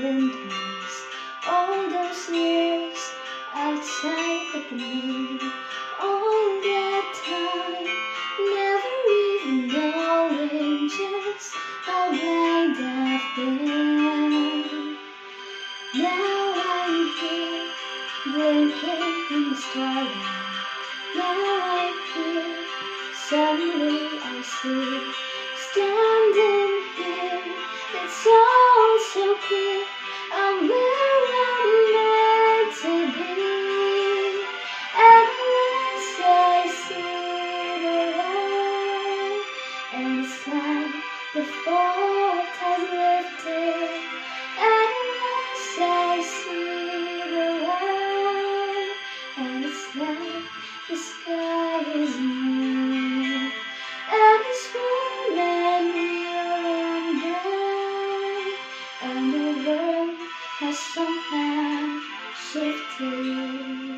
windows. All those years outside looking in, all that time, never even knowing just how blind I've been. Now I'm here, blinking in the starlight. Now I'm here, suddenly I see, standing here, it's all so clear, I'm where I'm meant to be. And unless I see the light, and it's like the fog has lifted. And unless I see the light, and it's like the sky is blue, and it's warm and real and the world has somehow shifted.